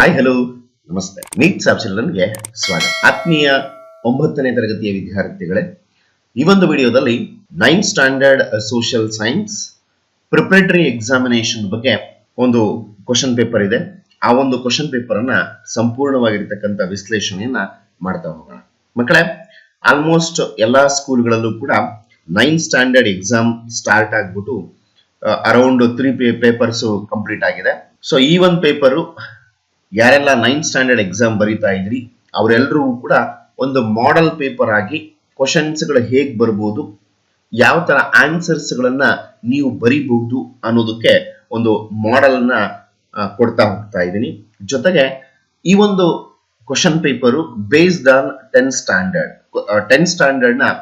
Hi hello ನಮಸ್ತೆ. Neat Sab ಚಿಲ್ಡ್ರನ್ಗೆ ಸ್ವಾಗತ. ಆತ್ಮೀಯ 9ನೇ ತರಗತಿಯ ವಿದ್ಯಾರ್ಥಿಗಳೇ, ಈ ಒಂದು ವಿಡಿಯೋದಲ್ಲಿ 9th standard social science preparatory examination ಬಗ್ಗೆ ಒಂದು ಕ್ವಶನ್ ಪೇಪರ್ ಇದೆ. ಆ ಒಂದು ಕ್ವಶನ್ ಪೇಪರ್ ಅನ್ನ ಸಂಪೂರ್ಣವಾಗಿರ್ತಕ್ಕಂಥ ವಿಶ್ಲೇಷಣೆಯನ್ನ ಮಾಡ್ತಾ ಹೋಗೋಣ. ಮಕ್ಕಳೇ, ಆಲ್ಮೋಸ್ಟ್ ಎಲ್ಲಾ ಸ್ಕೂಲ್ಗಳಲ್ಲೂ ಕೂಡ 9th ಸ್ಟ್ಯಾಂಡರ್ಡ್ ಎಕ್ಸಾಮ್ ಸ್ಟಾರ್ಟ್ ಆಗ್ಬಿಟ್ಟು ಅರೌಂಡ್ 3 ಪೇಪರ್ಸ್ ಕಂಪ್ಲೀಟ್ ಆಗಿದೆ. ಸೊ ಈ ಒಂದು ಪೇಪರು ಯಾರೆಲ್ಲ 9th ಸ್ಟ್ಯಾಂಡರ್ಡ್ ಎಕ್ಸಾಮ್ ಬರೀತಾ ಇದ್ರಿ ಅವರೆಲ್ಲರೂ ಕೂಡ ಒಂದು ಮಾಡೆಲ್ ಪೇಪರ್ ಆಗಿ ಕ್ವಶನ್ಸ್ ಗಳು ಹೇಗೆ ಬರಬಹುದು, ಯಾವ ತರ ಆನ್ಸರ್ಸ್ ಗಳನ್ನ ನೀವು ಬರೀಬಹುದು ಅನ್ನೋದಕ್ಕೆ ಒಂದು ಮಾಡೆಲ್ ನ ಕೊಡ್ತಾ ಹೋಗ್ತಾ ಇದ್ದೀನಿ. ಜೊತೆಗೆ ಈ ಒಂದು question paper based on 10th standard ನ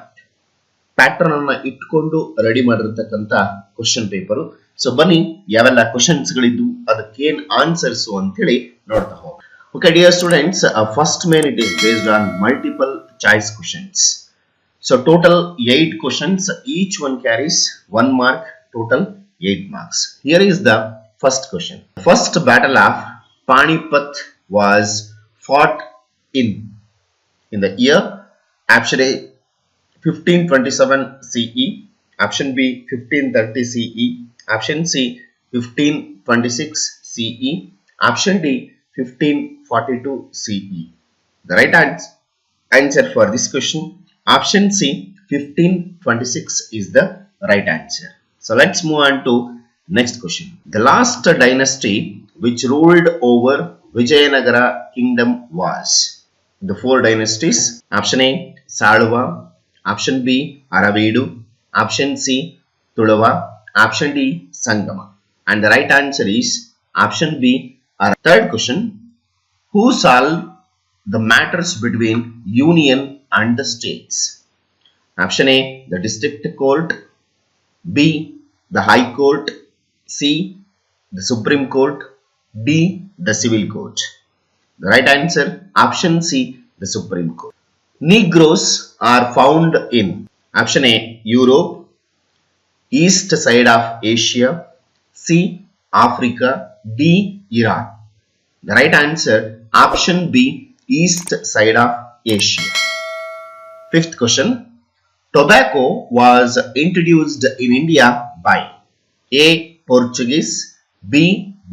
ಪ್ಯಾಟರ್ನ್ ಅನ್ನ ಇಟ್ಕೊಂಡು ರೆಡಿ ಮಾಡಿರ್ತಕ್ಕಂಥ ಕ್ವಶನ್ ಪೇಪರು. ಸೊ ಬನ್ನಿ ಯಾವೆಲ್ಲ ಕ್ವಶನ್ಸ್ ಗಳಿದ್ದು ಅದಕ್ಕೇನ್ ಆನ್ಸರ್ಸ್ ಅಂತ ಹೇಳಿ ನೋಡ್ತಾ ಹೋಗೋಣ. Okay, dear students, first main it is based on multiple choice questions. So total 8 questions, each one carries 1 mark, total 8 marks. Here is the first question. The first battle of Panipat was fought in the year option A 1527 CE, option B 1530 CE, option C 1526 CE, option D 1542 CE. The right answer for this question, option C 1526 is the right answer. So let's move on to next question. The last dynasty which ruled over Vijayanagara kingdom was. The 4 dynasties, option A Saluva, option B Aravedu, option C Tulava, option D Sangama, and the right answer is option B. Third question, who solved the matters between union and the states? Option A the district court, B the high court, C the supreme court, D the civil court. The right answer, option C the supreme court. Negroes are found in option A Europe, east side of Asia, C Africa, D Iran. The right answer, option B east side of Asia. Fifth question, tobacco was introduced in India by A Portuguese, B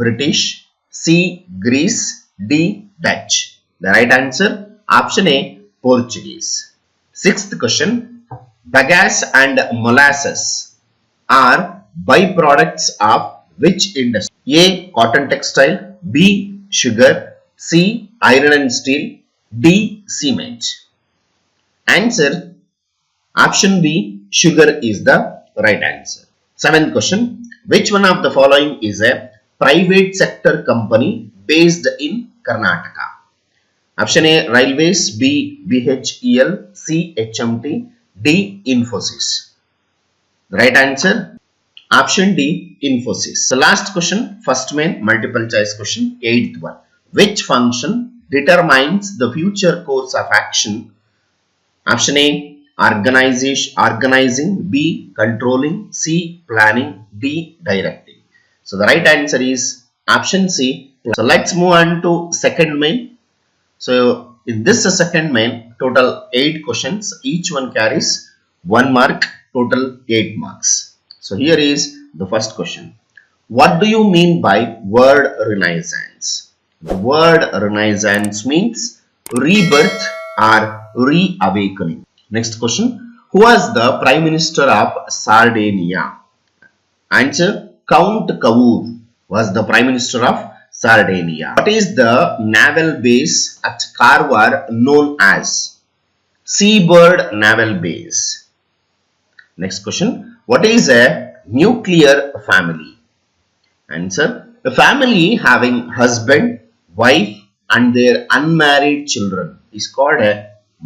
British, C Greece, D Dutch. The right answer, option A Portuguese. Sixth question, bagasse and molasses are byproducts of which industry? A cotton textile, B sugar, C iron and steel, D cement. Answer, option B sugar is the right answer. Seventh question, which one of the following is a private sector company based in Karnataka? Option A Railways, B BHEL, C HMT, D Infosys. The right answer, option D Infosys. The last question, first main multiple choice question, 8th one. Which function determines the future course of action? Option A organizing, B controlling, C planning, D directing. So the right answer is option C. So let's move on to second main. So in this second main, total 8 questions, each one carries 1 mark, total 8 marks. So here is the first question. What do you mean by word renaissance? The word renaissance means rebirth or reawakening. Next question, who was the Prime Minister of Sardinia? Answer, Count Cavour was the Prime Minister of Sardinia. What is the naval base at Karwar known as? Seabird Naval Base. Next question, what is a nuclear family? Answer, a family having husband, wife and their unmarried children is called a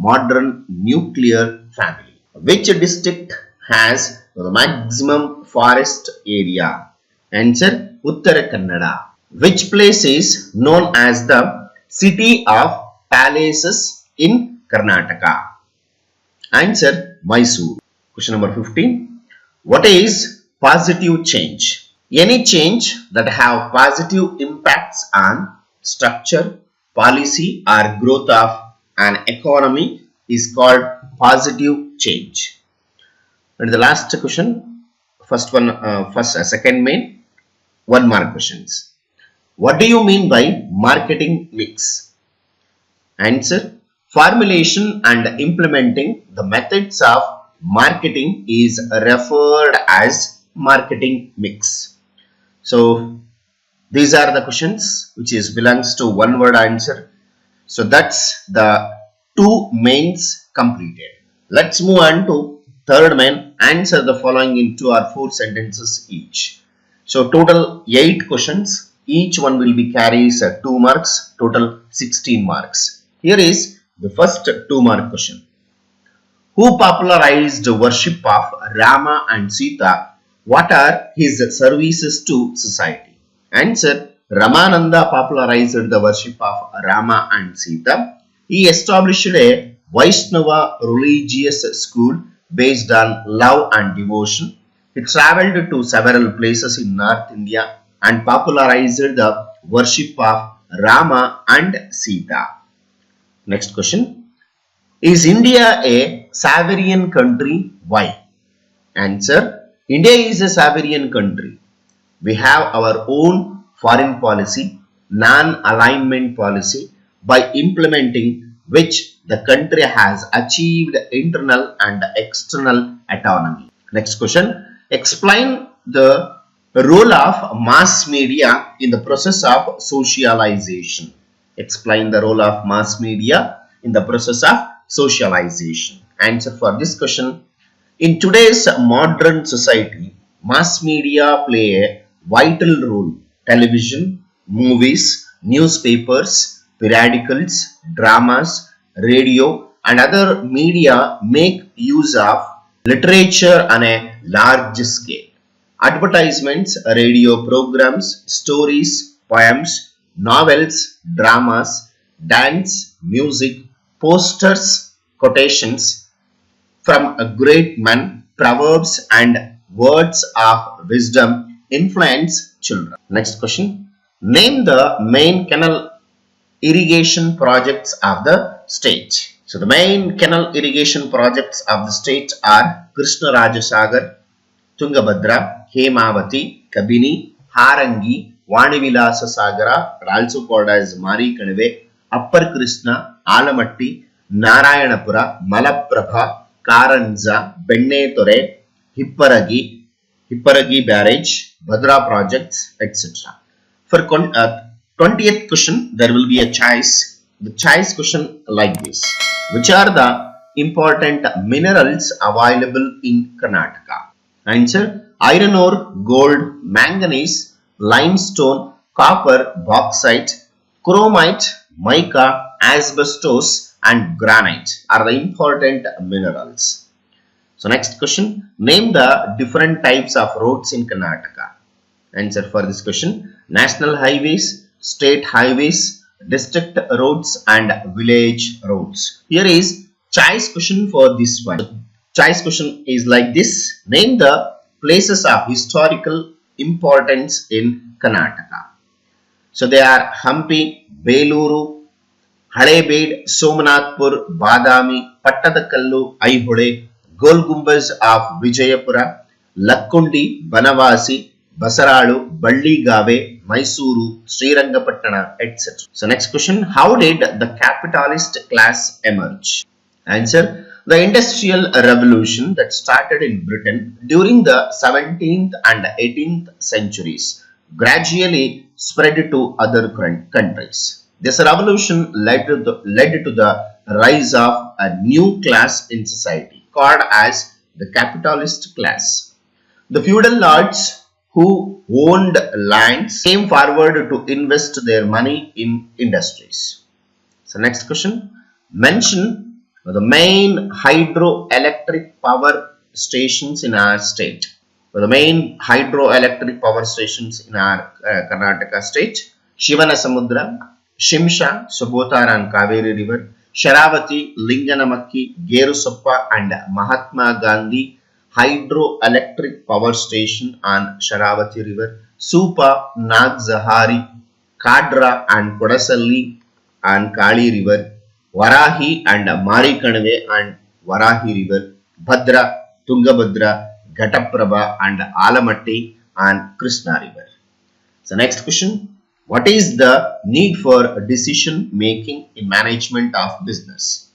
modern nuclear family. Which district has the maximum forest area? Answer, Uttara Kannada. Which place is known as the city of palaces in Karnataka? Answer, Mysore. Question number 15. What is positive change? Any change that have positive impacts on structure, policy, or growth of an economy is called positive change. And the last question, second main, 1 mark questions. What do you mean by marketing mix? Answer: formulation and implementing the methods of marketing is referred as marketing mix. So these are the questions which belongs to one word answer. So that's the 2 mains completed. Let's move on to third main. Answer the following in 2 or 4 sentences each. So total 8 questions. Each one will be carries 2 marks. Total 16 marks. Here is the first 2-mark question. Who popularized the worship of Rama and Sita? What are his services to society? Answer: Ramananda popularized the worship of Rama and Sita. He established a Vaishnava religious school based on love and devotion. He travelled to several places in North India and popularized the worship of Rama and Sita. Next question. Is India a sovereign country? Why? Answer: India is a sovereign country. We have our own foreign policy, non-alignment policy, by implementing which the country has achieved internal and external autonomy. Next question. Explain the role of mass media in the process of socialization. Explain the role of mass media in the process of socialization. Answer for this question. In today's modern society, mass media play a vital role. Television, movies, newspapers, periodicals, dramas, radio, and other media make use of literature on a large scale. Advertisements, radio programs, stories, poems, novels, dramas, dance, music, posters, quotations from a great men, proverbs, and words of wisdom influence children. Next question. Name the main canal irrigation projects of the state. So the main canal irrigation projects of the state are Krishna Rajasagar, Tungabhadra, Hemavati, Kabini, Harangi, Vanivilasa Sagara, also called as Mari Kanave, Upper Krishna, Alamatti, Narayanapura, Malaprabha, Karanza, Benne Tore, Hipparagi Barrage, Bhadra projects, etc. For 20th question, there will be a choice. The choice question like this. Which are the important minerals available in Karnataka? Answer: iron ore, gold, manganese, limestone, copper, bauxite, chromite, mica, asbestos, and granite are the important minerals. So next question. Name the different types of roads in Karnataka. Answer for this question. National highways, state highways, district roads, and village roads. Here is choice question for this one. Choice question is like this. Name the places of historical importance in Karnataka. So they are Hampi, Beluru, Halebed, Somanathpur, Badami, Pattadakallu, Aihole, Gol Gumbaz of Vijayapura, Lakkundi, Banavasi, Basaralu, Balligave, Mysuru, Srirangapatna, etc. So next question. How did the capitalist class emerge? Answer. The Industrial Revolution that started in Britain during the 17th and 18th centuries gradually spread to other countries. This revolution led to the rise of a new class in society called as the capitalist class. The feudal lords who owned lands came forward to invest their money in industries. So next question. Mention the main hydroelectric power stations in our state. The main hydroelectric power stations in our Karnataka state: Shivanasamudra, Shimsha, Subotara and Kaveri River, Sharavati, Linganamakki, Gerusoppa, and Mahatma Gandhi hydroelectric power station on Sharavati River, Supa, Nagzahari, Kadra and Kodasalli and Kali River, Varahi and Marikanave and Varahi River, Bhadra, Tungabhadra, Ghataprabha and Alamatti and Krishna River. So next question, what is the need for decision making in management of business?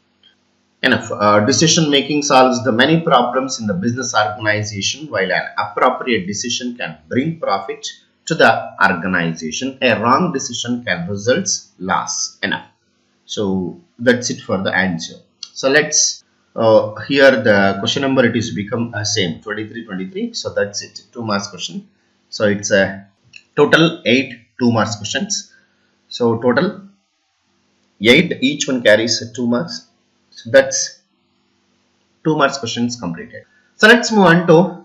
Enough. Decision making solves the many problems in the business organization, while an appropriate decision can bring profit to the organization. A wrong decision can result loss. Enough. So that's it for the answer. So let's here the question number, it is become same 23. So that's it, 2 marks question. So it's a total 8 2 marks questions. So total 8, each one carries 2 marks. So that's 2 marks questions completed. So let's move on to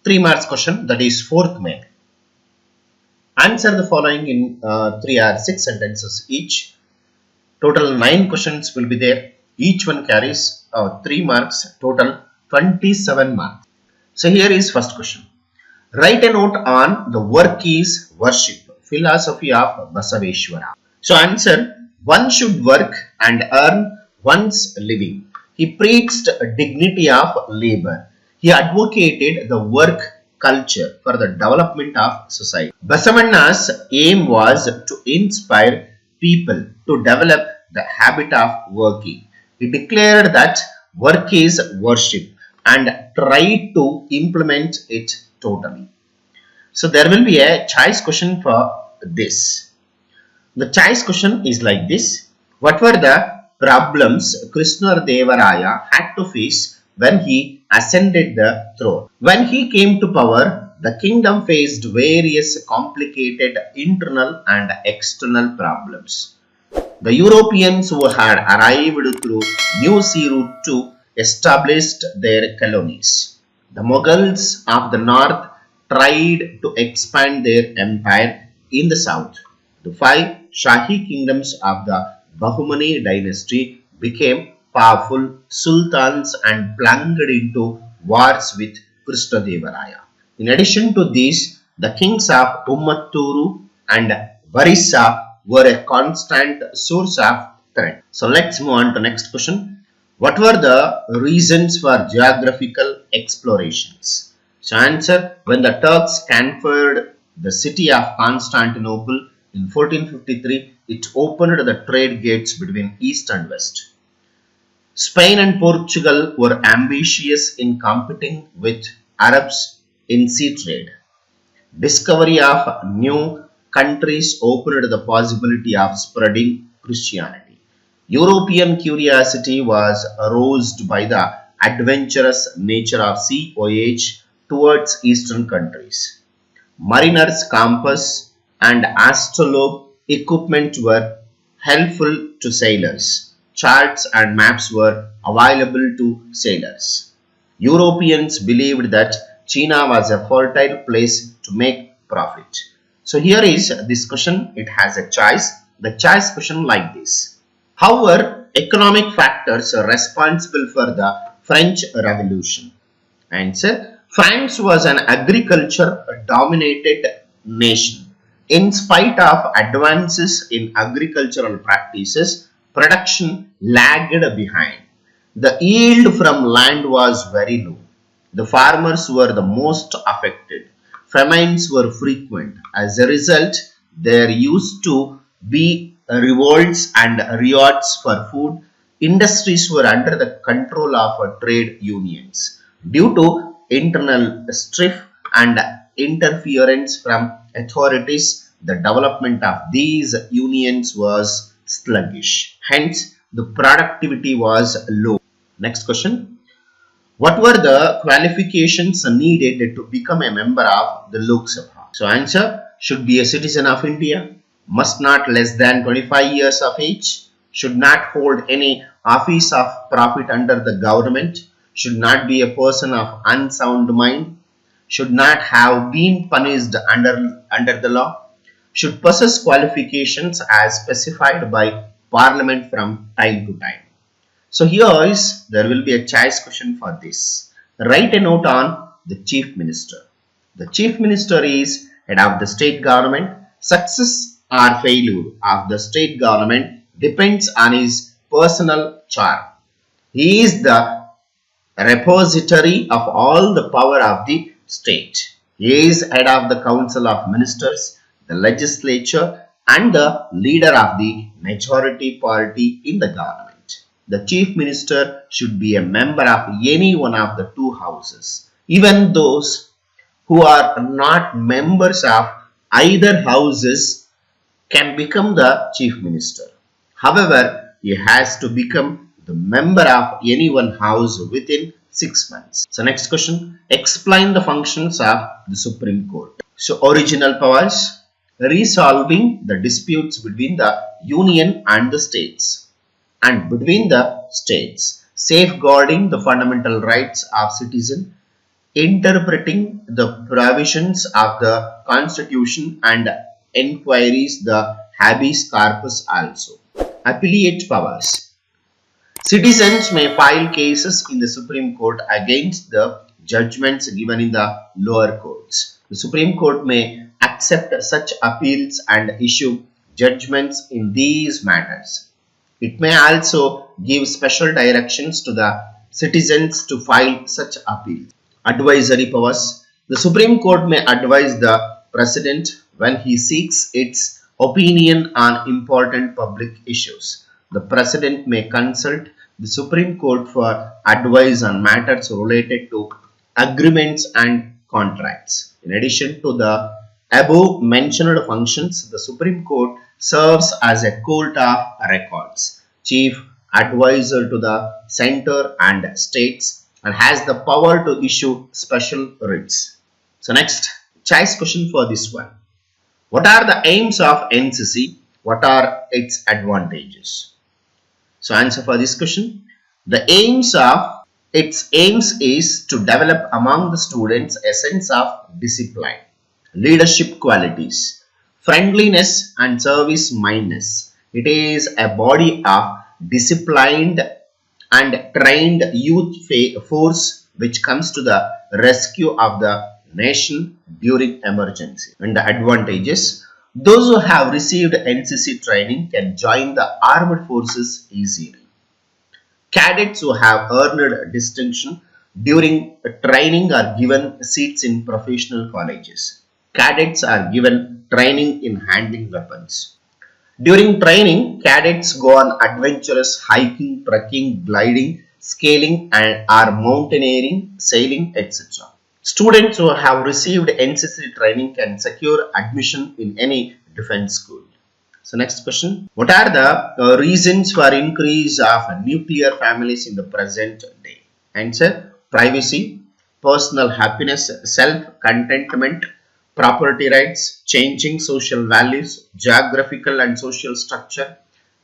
3 marks question, that is fourth main. Answer the following in 3 or 6 sentences each. Total 9 questions will be there. Each one carries 3 marks, total 27 marks. So here is first question. Write a note on the work is worship, philosophy of Basaveshwara. So answer, one should work and earn one's living. He preached dignity of labor. He advocated the work culture for the development of society. Basavanna's aim was to inspire people to develop the habit of working. He declared that work is worship and tried to implement it totally. So there will be a choice question for this. The choice question is like this. What were the problems Krishnadevaraya had to face when he ascended the throne? When he came to power, the kingdom faced various complicated internal and external problems. The Europeans who had arrived through New Sea route to established their colonies. The Mughals of the north tried to expand their empire in the south. The 5 Shahi kingdoms of the Bahmani dynasty became powerful sultans and plunged into wars with Krishnadevaraya. In addition to these, the kings of Ummatturu and Varissa were a constant source of threat. So let's move on to next question. What were the reasons for geographical explorations? So answer, when the Turks conquered the city of Constantinople in 1453, it opened the trade gates between east and west. Spain and Portugal were ambitious in competing with Arabs in sea trade. Discovery of new countries opened the possibility of spreading Christianity. European curiosity was aroused by the adventurous nature of sea voyage towards eastern countries. Mariners' compass and astrolabe equipment were helpful to sailors. Charts and maps were available to sailors. Europeans believed that China was a fertile place to make profit. So here is this question, it has a choice. The choice question like this. How were economic factors responsible for the French Revolution? Answer, France was an agriculture-dominated nation. In spite of advances in agricultural practices, production lagged behind. The yield from land was very low. The farmers were the most affected. Famines were frequent. As a result, there used to be revolts and riots for food. Industries were under the control of trade unions. Due to internal strife and interference from authorities, the development of these unions was sluggish. Hence, the productivity was low. Next question. What were the qualifications needed to become a member of the Lok Sabha? So answer, should be a citizen of India, must not less than 25 years of age, should not hold any office of profit under the government, should not be a person of unsound mind, should not have been punished under the law, should possess qualifications as specified by Parliament from time to time. So here there will be a choice question for this. Write a note on the Chief Minister. The Chief Minister is head of the state government. Success or failure of the state government depends on his personal charm. He is the repository of all the power of the state. He is head of the council of ministers, the legislature, and the leader of the majority party in the government. The chief minister should be a member of any one of the two houses. Even those who are not members of either houses can become the chief minister. However, he has to become the member of any one house within 6 months. So next question, explain the functions of the Supreme Court. So original powers, resolving the disputes between the union and the states and between the states, safeguarding the fundamental rights of citizens, interpreting the provisions of the constitution and inquiries the habeas corpus also. Appellate powers. Citizens may file cases in the Supreme Court against the judgments given in the lower courts. The Supreme Court may accept such appeals and issue judgments in these matters. It may also give special directions to the citizens to file such appeals. Advisory powers. The Supreme Court may advise the President when he seeks its opinion on important public issues. The President may consult the Supreme Court for advice on matters related to agreements and contracts. In addition to the above mentioned functions, the Supreme Court serves as a court of records, chief advisor to the center and states, and has the power to issue special writs. So next, choice question for this one. What are the aims of NCC? What are its advantages? So answer for this question. Its aims is to develop among the students a sense of discipline, leadership qualities, friendliness and service mindedness. It is a body of disciplined and trained youth force which comes to the rescue of the nation during emergency. And the advantages, those who have received NCC training can join the armed forces easily. Cadets who have earned distinction during training are given seats in professional colleges. Cadets are given training in handling weapons. During training, cadets go on adventurous hiking, trekking, gliding, scaling, and are mountaineering, sailing, etc. Students who have received NCC training can secure admission in any defense school. So next question. What are the reasons for increase of nuclear families in the present day? Answer. Privacy, personal happiness, self-contentment, property rights, changing social values, geographical and social structure,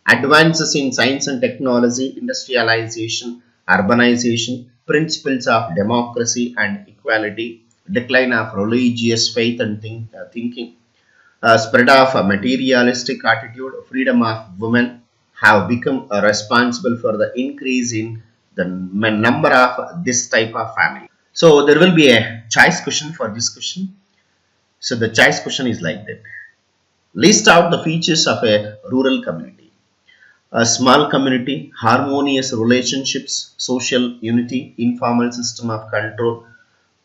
advances in science and technology, industrialization, urbanization, principles of democracy and equality, decline of religious faith and thinking, spread of a materialistic attitude, freedom of women have become responsible for the increase in the number of this type of family. So there will be a choice question for this question. So the choice question is like that. List out the features of a rural community. A small community, harmonious relationships, social unity, informal system of control,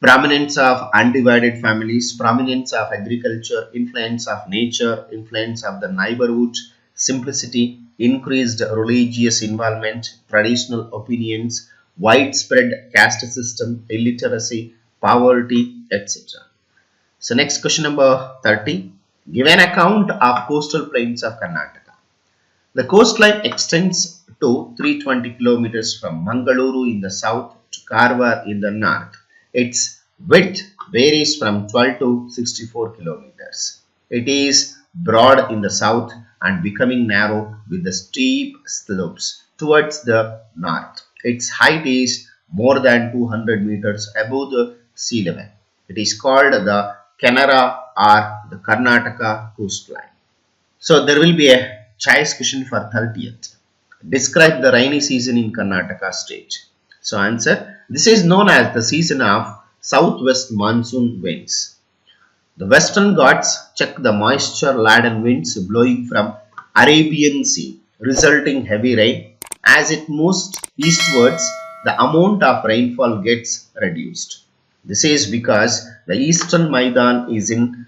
prominence of undivided families, prominence of agriculture, influence of nature, influence of the neighborhood, simplicity, increased religious involvement, traditional opinions, widespread caste system, illiteracy, poverty, etc. So next question number 30. Give an account of coastal plains of Karnataka. The coastline extends to 320 kilometers from Mangaluru in the south to Karwar in the north. Its width varies from 12 to 64 kilometers. It is broad in the south and becoming narrow with the steep slopes towards the north. Its height is more than 200 meters above the sea level. It is called the Canara or the Karnataka coastline. So there will be a choice question for 30th. Describe the rainy season in Karnataka state. So answer, this is known as the season of southwest monsoon winds. The Western Ghats check the moisture-laden winds blowing from Arabian Sea, resulting heavy rain. As it moves eastwards, the amount of rainfall gets reduced. This is because the eastern Maidan is in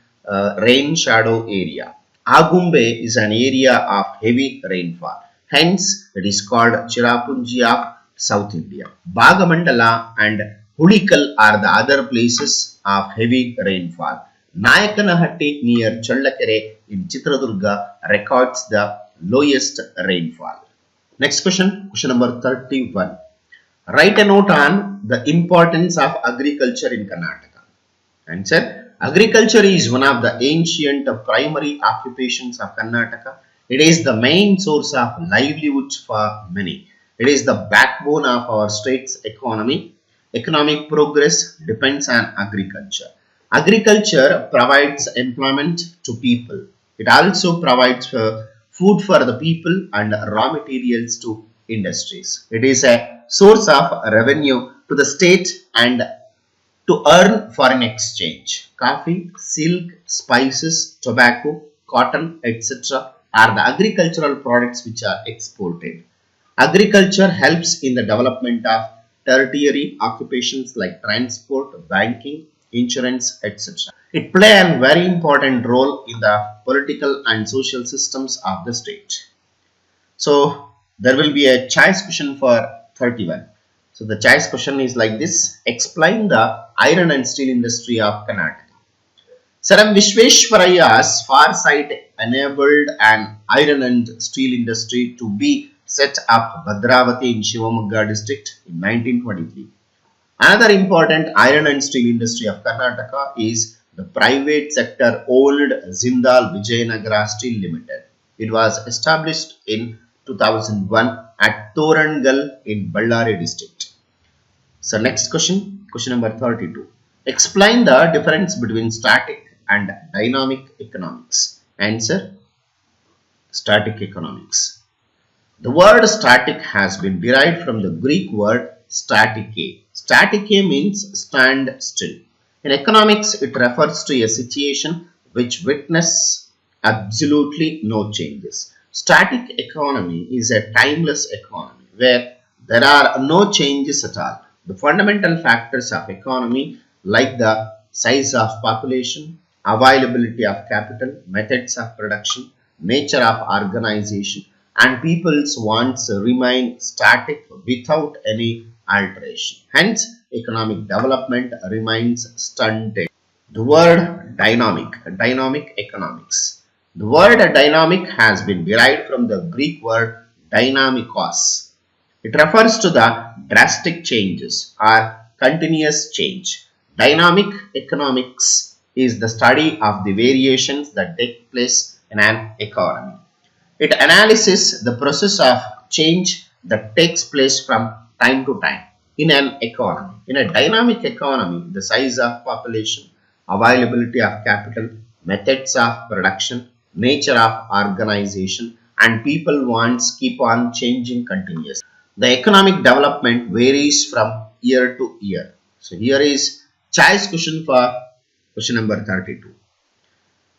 rain shadow area. Agumbe is an area of heavy rainfall. Hence, it is called Chirapunji of South India. Bhagamandala and Hulikal are the other places of heavy rainfall. Nayakanahatti near Challakere in Chitradurga records the lowest rainfall. Next question number 31. Write a note on the importance of agriculture in Karnataka. Answer. Agriculture is one of the ancient primary occupations of Karnataka. It is the main source of livelihoods for many. It is the backbone of our state's economy. Economic progress depends on agriculture. Agriculture provides employment to people. It also provides food for the people and raw materials to industries. It is a source of revenue to the state and to earn foreign exchange. Coffee, silk, spices, tobacco, cotton, etc. are the agricultural products which are exported. Agriculture helps in the development of tertiary occupations like transport, banking, insurance, etc. It plays a very important role in the political and social systems of the state. So, there will be a choice question for 31. So, the choice question is like this. Explain the iron and steel industry of Karnataka. Sir M. Vishweshwaraya's foresight enabled an iron and steel industry to be set up Bhadravati in Shivamogga district in 1923. Another important iron and steel industry of Karnataka is the private sector owned Jindal Vijayanagara Steel Limited. It was established in 2001 at Thorangal in Ballari district. So next question number 32. Explain the difference between static and dynamic economics. Answer. Static economics. The word static has been derived from the Greek word statike. Statike means stand still. In economics, it refers to a situation which witnesses absolutely no changes. Static economy is a timeless economy where there are no changes at all. The fundamental factors of economy like the size of population, availability of capital, methods of production, nature of organization, and people's wants remain static without any alteration. Hence, economic development remains stunted. The word dynamic economics. The word dynamic has been derived from the Greek word dynamikos. It refers to the drastic changes or continuous change. Dynamic economics is the study of the variations that take place in an economy. It analyzes the process of change that takes place from time to time in an economy. In a dynamic economy, the size of population, availability of capital, methods of production, nature of organization, and people wants keep on changing continuously. The economic development varies from year to year. So here is choice question for question number 32.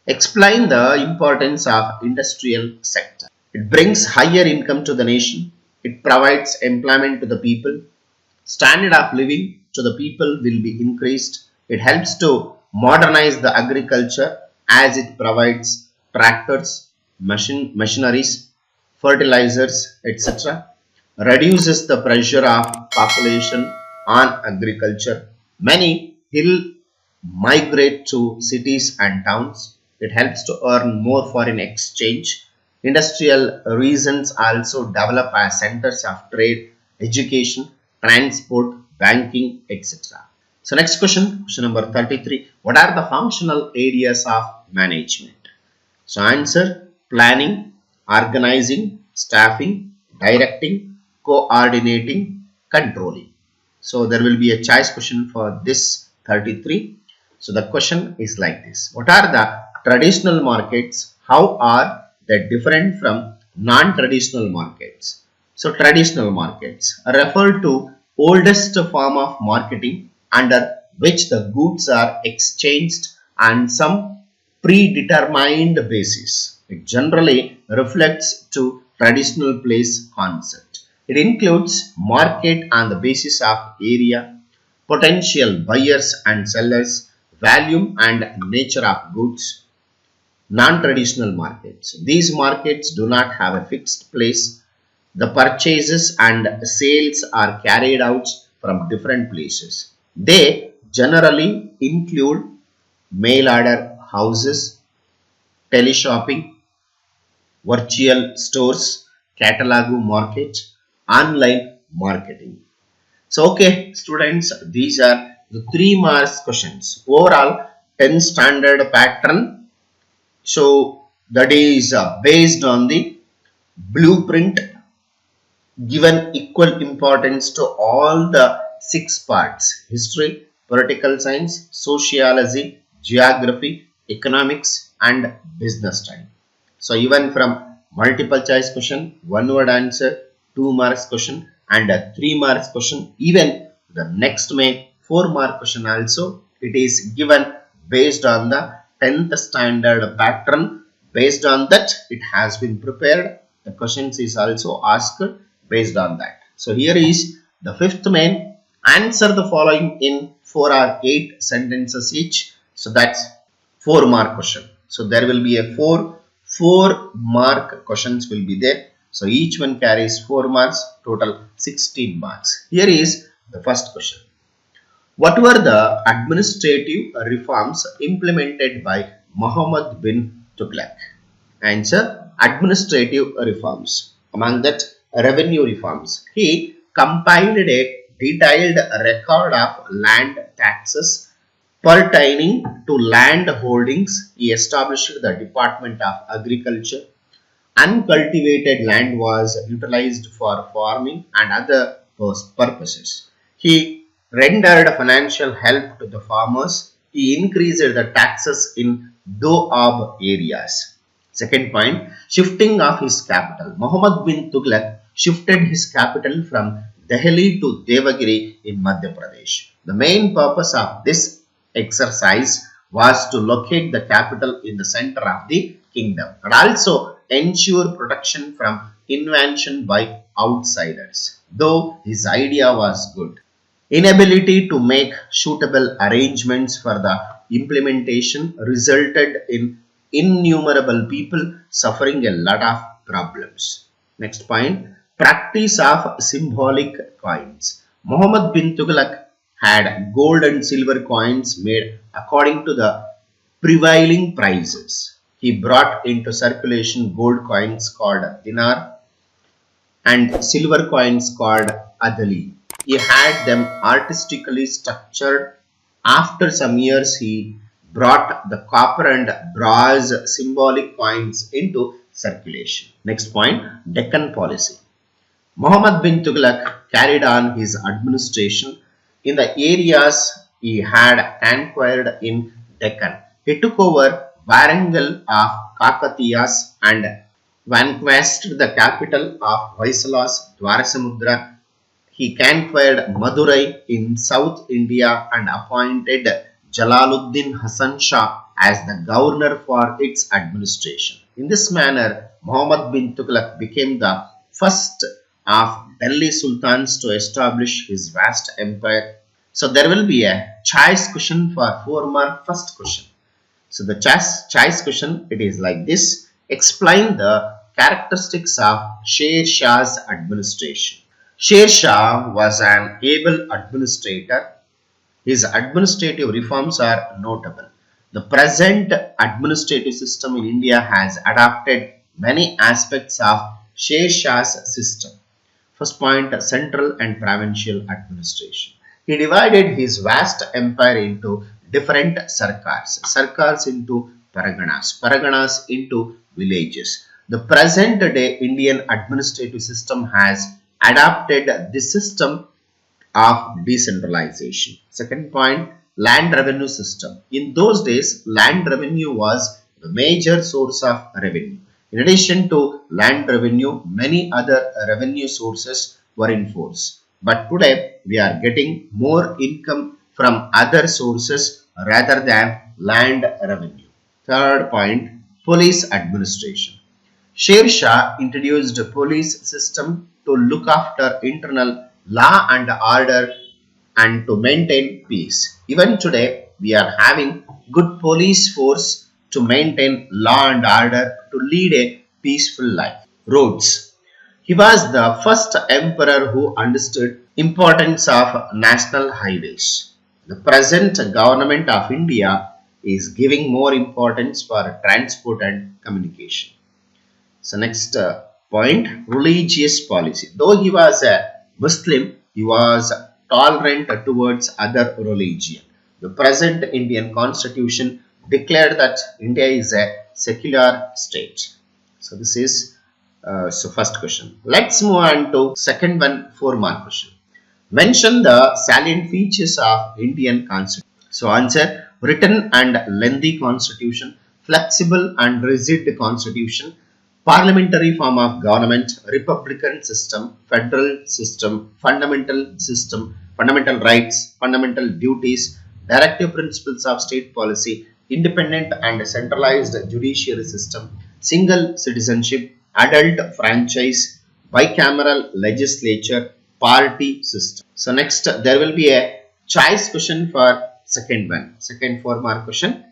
Explain the importance of industrial sector. It brings higher income to the nation. It provides employment to the people. Standard of living to the people will be increased. It helps to modernize the agriculture as it provides tractors, machineries, fertilizers, etc. Reduces the pressure of population on agriculture. Many will migrate to cities and towns. It helps to earn more foreign exchange. Industrial regions also develop as centers of trade, education, transport, banking, etc. So next question number 33. What are the functional areas of management? So answer: planning, organizing, staffing, directing, coordinating, controlling. So there will be a choice question for this 33. So the question is like this. What are the traditional markets? How are they different from non-traditional markets? So traditional markets refer to oldest form of marketing under which the goods are exchanged and some predetermined basis. It generally reflects to traditional place concept. It includes market on the basis of area, potential buyers and sellers, volume and nature of goods, non-traditional markets. These markets do not have a fixed place. The purchases and sales are carried out from different places. They generally include mail order houses, teleshopping, virtual stores, catalog market, online marketing. So, okay, students, these are the 3 marks questions. Overall, 10 standard pattern. So, that is based on the blueprint, given equal importance to all the 6 parts: history, political science, sociology, geography, economics and business time. So even from multiple choice question, 1 word answer, 2 marks question and a 3 marks question, even the next May 4 mark question also, it is given based on the 10th standard pattern. Based on that, it has been prepared. The questions is also asked based on that. So here is the 5th May. Answer the following in 4 or 8 sentences each. So that's 4 mark question. So there will be a 4 mark questions will be there. So each one carries 4 marks, total 16 marks. Here is the first question. What were the administrative reforms implemented by Muhammad bin Tughlaq? Answer: administrative reforms. Among that, revenue reforms. He compiled a detailed record of land taxes pertaining to land holdings. He established the Department of Agriculture. Uncultivated land was utilized for farming and other purposes. He rendered financial help to the farmers. He increased the taxes in Doab areas. Second point, shifting of his capital. Muhammad bin Tughlaq shifted his capital from Delhi to Devagiri in Madhya Pradesh. The main purpose of this exercise was to locate the capital in the center of the kingdom and also ensure protection from invasion by outsiders. Though his idea was good, inability to make suitable arrangements for the implementation resulted in innumerable people suffering a lot of problems. Next point, practice of symbolic coins. Muhammad bin Tughlaq had gold and silver coins made according to the prevailing prices. He brought into circulation gold coins called dinar and silver coins called adali. He had them artistically structured. After some years, he brought the copper and bronze symbolic coins into circulation. Next point, Deccan policy. Muhammad bin Tughlaq carried on his administration in the areas he had conquered in Deccan. He took over Warangal of Kakatiyas and vanquished the capital of Hoysalas, Dwarasamudra. He conquered Madurai in South India and appointed Jalaluddin Hasan Shah as the governor for its administration. In this manner, Muhammad bin Tughlaq became the first of Delhi sultans to establish his vast empire. So there will be a choice question for 4 mark first question. So the choice question, it is like this. Explain the characteristics of Sher Shah's administration. Sher Shah was an able administrator. His administrative reforms are notable. The present administrative system in India has adopted many aspects of Sher Shah's system. First point, central and provincial administration. He divided his vast empire into different sarkars into paraganas into villages. The present day Indian administrative system has adopted this system of decentralization. Second point, land revenue system. In those days, land revenue was the major source of revenue. In addition to land revenue, many other revenue sources were in force. But today, we are getting more income from other sources rather than land revenue. Third point, police administration. Sher Shah introduced a police system to look after internal law and order and to maintain peace. Even today, we are having good police force to maintain law and order to lead a peaceful life. Roads. He was the first emperor who understood importance of national highways. The present government of India is giving more importance for transport and communication. So next point, religious policy. Though he was a Muslim, he was tolerant towards other religion. The present Indian constitution declared that India is a secular state. So this is first question. Let's move on to second one, 4-mark question. Mention the salient features of Indian constitution. So answer, written and lengthy constitution, flexible and rigid constitution, parliamentary form of government, republican system, federal system, fundamental rights, fundamental duties, directive principles of state policy, independent and centralized judiciary system, single citizenship, adult franchise, bicameral legislature, party system. So next there will be a choice question for second 4-mark question.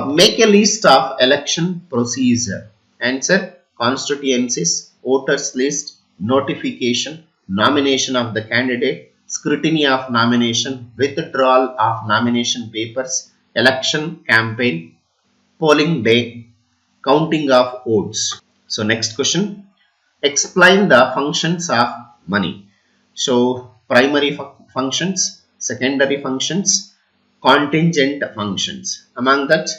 Make a list of election procedure. Answer, constituencies, voters list, notification, nomination of the candidate, scrutiny of nomination, withdrawal of nomination papers, election campaign, polling day, counting of votes. So next question, explain the functions of money. So primary functions, secondary functions, contingent functions. Among that,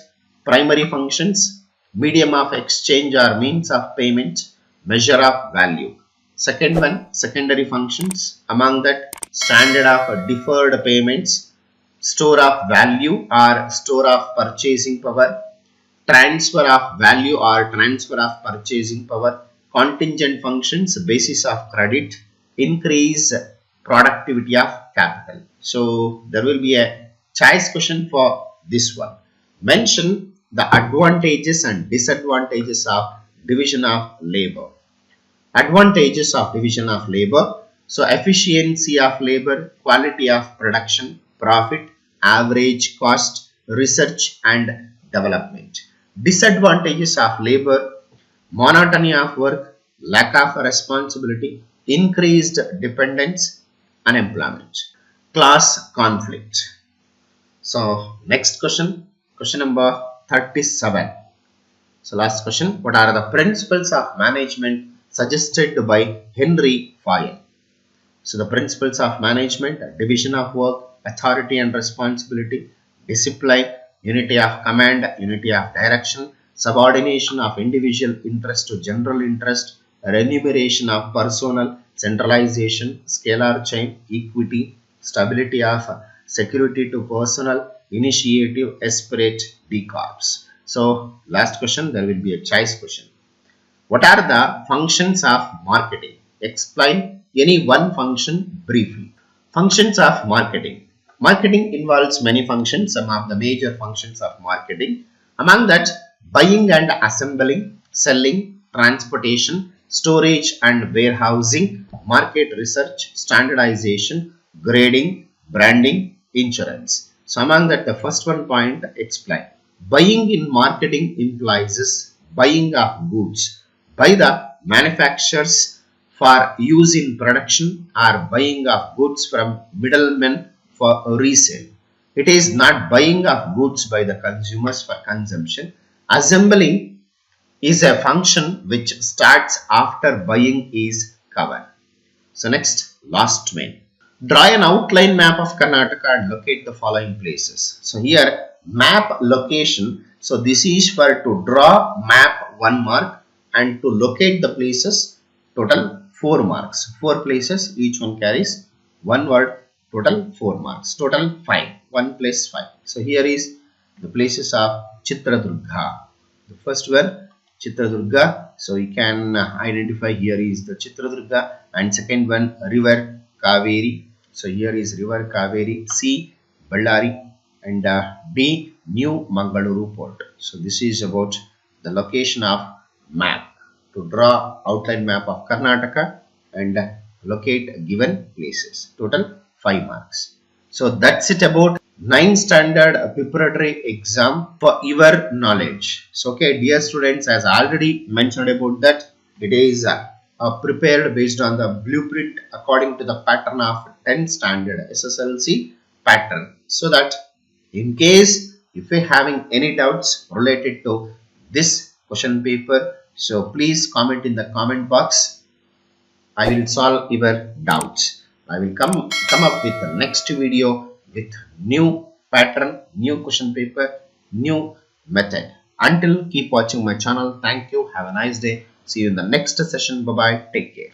primary functions, medium of exchange or means of payment, measure of value. Second one, secondary functions. Among that, standard of deferred payments, store of value or store of purchasing power, transfer of value or transfer of purchasing power, contingent functions, basis of credit, increase productivity of capital. So there will be a choice question for this one. Mention the advantages and disadvantages of division of labor. Advantages of division of labor. So efficiency of labor, quality of production, profit, average cost, research and development. Disadvantages of labor, monotony of work, lack of responsibility, increased dependence, unemployment. Class conflict. So next question, question number 37. So last question, what are the principles of management suggested by Henry Fayol? So the principles of management, division of work, authority and responsibility, discipline, unity of command, unity of direction, subordination of individual interest to general interest, remuneration of personnel, centralization, scalar chain, equity, stability of security to personnel, initiative, aspirate, decorps. So last question, there will be a choice question. What are the functions of marketing? Explain any one function briefly. Functions of marketing. Marketing involves many functions, some of the major functions of marketing. Among that, buying and assembling, selling, transportation, storage and warehousing, market research, standardization, grading, branding, insurance. So among that, the first one point, explain. Buying in marketing implies buying of goods by the manufacturers for use in production or buying of goods from middlemen for resale. It is not buying of goods by the consumers for consumption. Assembling is a function which starts after buying is covered. So next, last main. Draw an outline map of Karnataka and locate the following places. So here, map location. So this is for to draw map 1 mark and to locate the places, total 4 marks. 4 places, each one carries 1 word, total 4 marks. Total 5, 1 plus 5. So here is the places of Chitradurga. The first one, Chitradurga. So you can identify here is the Chitradurga, and second one, river Kaveri. So here is river Kaveri. C, Ballari, and D, New Mangaluru port. So this is about the location of map, to draw outline map of Karnataka and locate given places. Total 5 marks. So that's it about 9 standard preparatory exam for your knowledge. So okay, dear students, as I already mentioned about that, it is prepared based on the blueprint according to the pattern of 10 standard SSLC pattern. So that in case if you're having any doubts related to this question paper, so please comment in the comment box. I will solve your doubts. I will come up with the next video with new pattern, new question paper, new method. Until, keep watching my channel. Thank you. Have a nice day. See you in the next session. Bye bye. Take care.